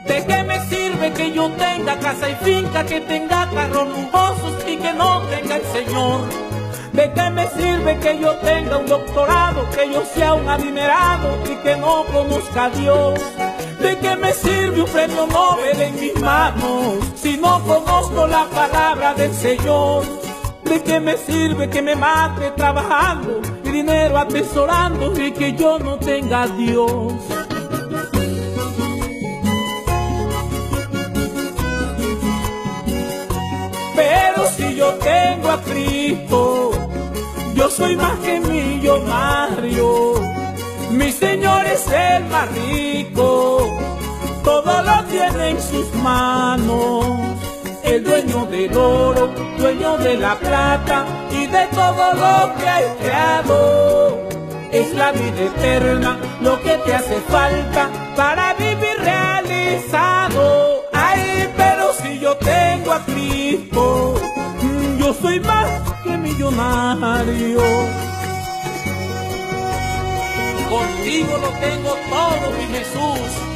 ¿De qué me sirve que yo tenga casa y finca, que tenga carros lujosos y que no tenga el Señor? ¿De qué me sirve que yo tenga un doctorado, que yo sea un adinerado y que no conozca a Dios? ¿De qué me sirve un premio Nobel en mis manos si no conozco la palabra del Señor? ¿De qué me sirve que me mate trabajando y dinero atesorando y que yo no tenga a Dios? Pero si yo tengo a Cristo, yo soy más que millonario. Mi Señor es el más rico, todo lo tiene en sus manos. El dueño del oro, dueño de la plata y de todo lo que hay creado. Es la vida eterna lo que te hace falta para vivir realizado. Ay, pero si yo tengo a Cristo, yo soy más que millonario. Contigo lo tengo todo, mi Jesús.